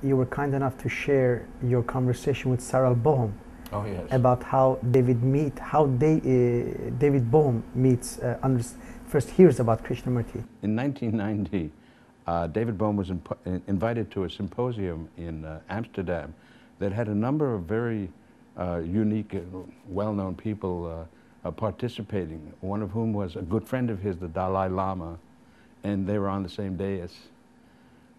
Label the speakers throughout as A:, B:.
A: you were kind enough to share your conversation with Sarah Bohm.
B: Oh, yes.
A: About how David Bohm meets, first hears about Krishnamurti.
B: In 1990, David Bohm was invited to a symposium in Amsterdam that had a number of very unique and well-known people participating, one of whom was a good friend of his, the Dalai Lama, and they were on the same dais.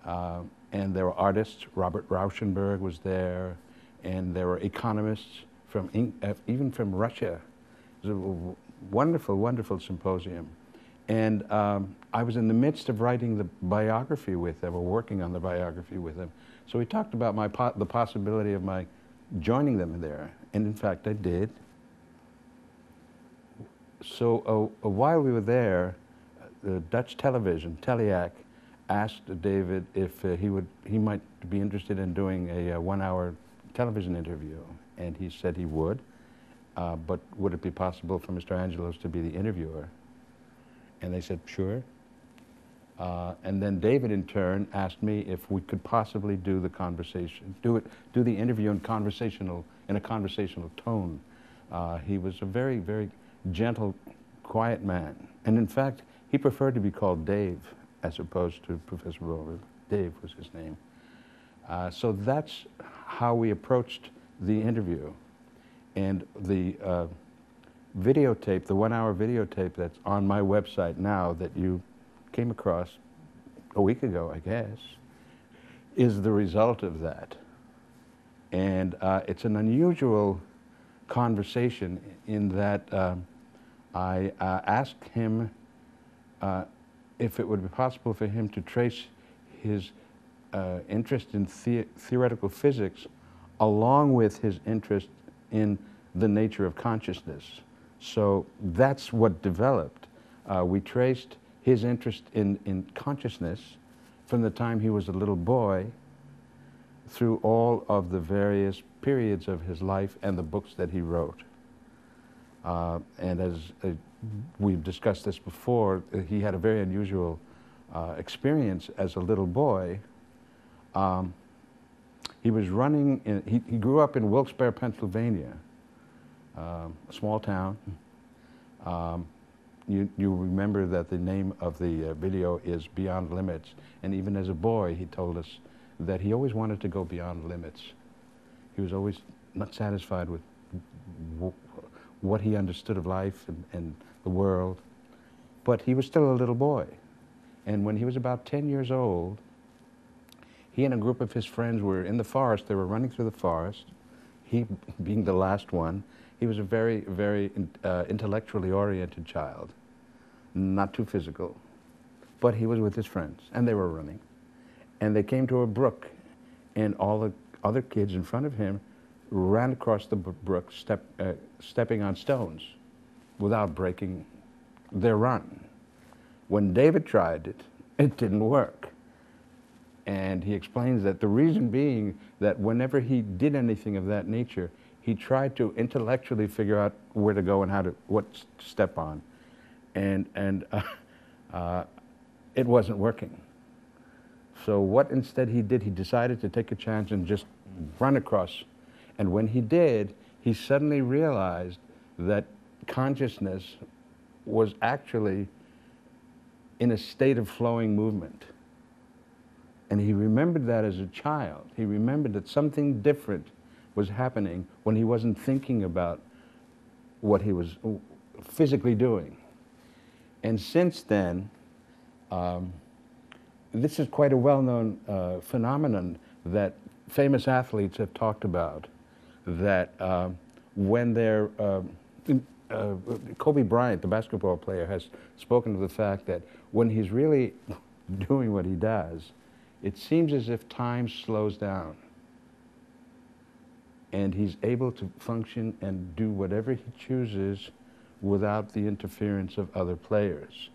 B: And there were artists, Robert Rauschenberg was there, and there were economists from even from Russia. It was a wonderful, wonderful symposium. And I was in the midst of writing the biography with them, or working on the biography with them. So we talked about the possibility of my joining them there, and in fact I did. So while we were there, the Dutch television, Teleac, asked David if he might be interested in doing a 1-hour television interview, and he said he would, but would it be possible for Mr. Angelos to be the interviewer? And they said, sure. And then David, in turn, asked me if we could possibly do the conversation, do the interview in a conversational tone. He was a very, very gentle, quiet man, and in fact, he preferred to be called Dave as opposed to Professor Bohm. Dave was his name. So that's how we approached the interview. And the videotape, the 1-hour videotape that's on my website now that you came across a week ago, I guess, is the result of that. And it's an unusual conversation in that I asked him if it would be possible for him to trace his interest in theoretical physics along with his interest in the nature of consciousness. So that's what developed. We traced his interest in consciousness from the time he was a little boy through all of the various periods of his life and the books that he wrote. And as we've discussed this before, he had a very unusual experience as a little boy. He was running, he grew up in Wilkes-Barre, Pennsylvania, a small town. You remember that the name of the video is Beyond Limits, and even as a boy he told us that he always wanted to go beyond limits. He was always not satisfied with what he understood of life and the world, but he was still a little boy. And when he was about 10 years old, he and a group of his friends were in the forest. They were running through the forest, he being the last one. He was a very, very intellectually oriented child, not too physical, but he was with his friends, and they were running. And they came to a brook, and all the other kids in front of him ran across the brook, stepping on stones without breaking their run. When David tried it, it didn't work. And he explains that the reason being that whenever he did anything of that nature, he tried to intellectually figure out where to go and what to step on. And it wasn't working. So what instead he did, he decided to take a chance and just run across. And when he did, he suddenly realized that consciousness was actually in a state of flowing movement. And he remembered that as a child. He remembered that something different was happening when he wasn't thinking about what he was physically doing. And since then, this is quite a well-known phenomenon that famous athletes have talked about, that when they're, Kobe Bryant, the basketball player, has spoken of the fact that when he's really doing what he does, it seems as if time slows down and he's able to function and do whatever he chooses without the interference of other players.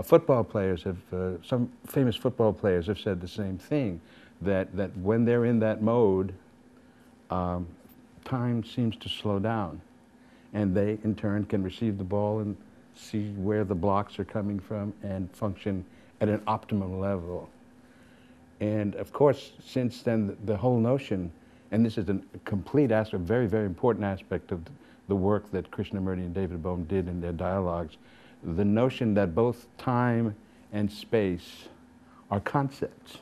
B: Football players have, some famous football players have said the same thing, that when they're in that mode, time seems to slow down, and they in turn can receive the ball and see where the blocks are coming from and function at an optimum level. And of course, since then, the whole notion, and this is a complete aspect, very, very important aspect of the work that Krishnamurti and David Bohm did in their dialogues, the notion that both time and space are concepts.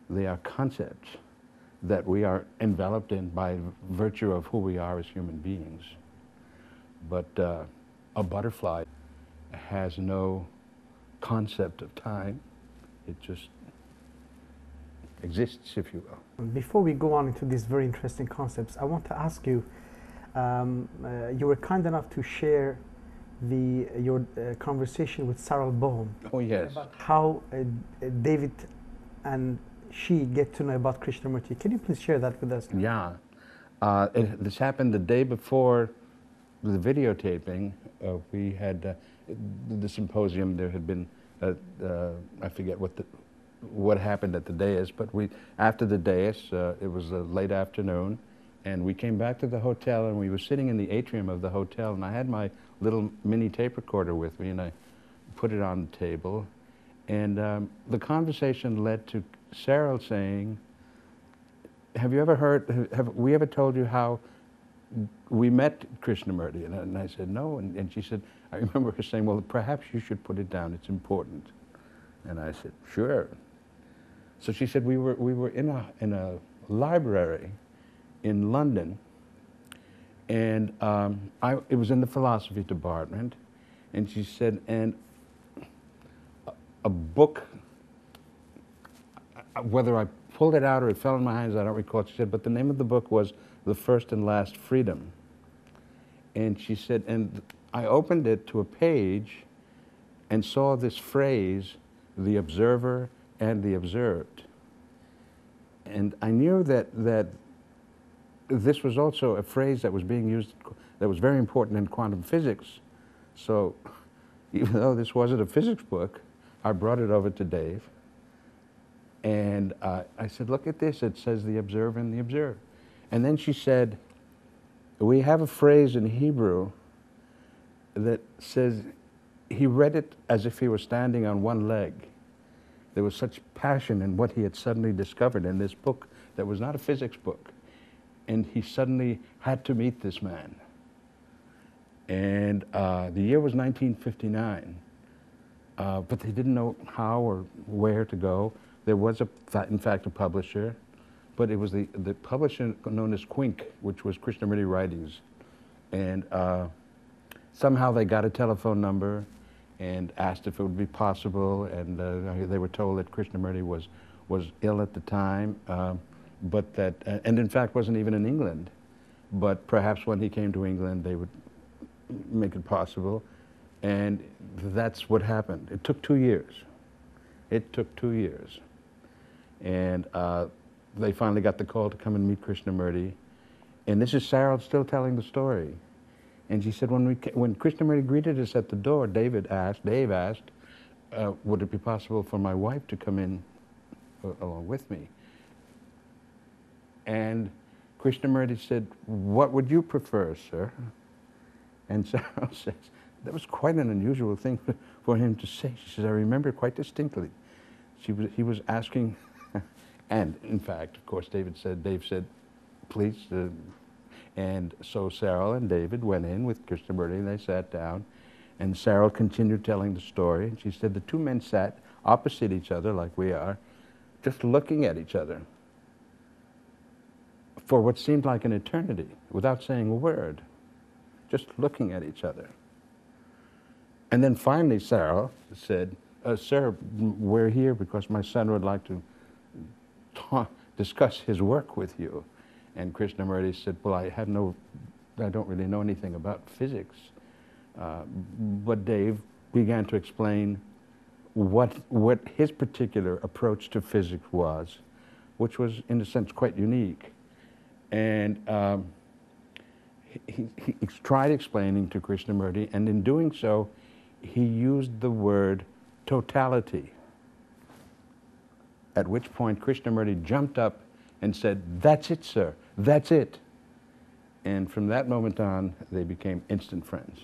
B: They are concepts that we are enveloped in by virtue of who we are as human beings. But a butterfly has no concept of time. It just exists, if you will.
A: Before we go on into these very interesting concepts, I want to ask you, you were kind enough to share your conversation with Taher Bill.
B: Oh, yes.
A: About how David and she get to know about Krishnamurti. Can you please share that with us?
B: Yeah. This happened the day before the videotaping. We had the symposium. There had been, I forget what happened at the dais, but after the dais, it was a late afternoon, and we came back to the hotel, and we were sitting in the atrium of the hotel, and I had my little mini tape recorder with me, and I put it on the table, and the conversation led to Cyril saying, have you ever heard, have we ever told you how we met Krishnamurti? And I said, no, and she said, I remember her saying, well, perhaps you should put it down, it's important. And I said, sure. So she said, we were in a library in London, and it was in the philosophy department, and she said, and a book, whether I pulled it out or it fell in my hands, I don't recall. She said, but the name of the book was The First and Last Freedom. And she said, and I opened it to a page and saw this phrase, the observer and the observed. And I knew that this was also a phrase that was being used, that was very important in quantum physics. So even though this wasn't a physics book, I brought it over to Dave. And I said, look at this, it says the observer and the observed. And then she said, we have a phrase in Hebrew that says, he read it as if he were standing on one leg. There was such passion in what he had suddenly discovered in this book that was not a physics book. And he suddenly had to meet this man. And the year was 1959, but they didn't know how or where to go. There was, in fact, a publisher, but it was the publisher known as Quink, which was Krishnamurti Writings. And somehow they got a telephone number and asked if it would be possible, and they were told that Krishnamurti was ill at the time, but that, and in fact wasn't even in England, but perhaps when he came to England they would make it possible, and that's what happened. It took 2 years. It took 2 years. And they finally got the call to come and meet Krishnamurti, and this is Sarah still telling the story. And she said, when Krishnamurti greeted us at the door, Dave asked, would it be possible for my wife to come in along with me? And Krishnamurti said, what would you prefer, sir? And Sarah says, that was quite an unusual thing for him to say. She says, I remember quite distinctly. He was asking, and in fact, of course, Dave said, please. And so Cyril and David went in with Krishnamurti, and they sat down, and Cyril continued telling the story. And she said the two men sat opposite each other, like we are, just looking at each other for what seemed like an eternity, without saying a word, just looking at each other. And then finally Cyril said, sir, we're here because my son would like to discuss his work with you. And Krishnamurti said, well, I don't really know anything about physics. But Dave began to explain what his particular approach to physics was, which was, in a sense, quite unique. And he tried explaining to Krishnamurti, and in doing so, he used the word totality, at which point Krishnamurti jumped up and said, that's it, sir, that's it. And from that moment on, they became instant friends.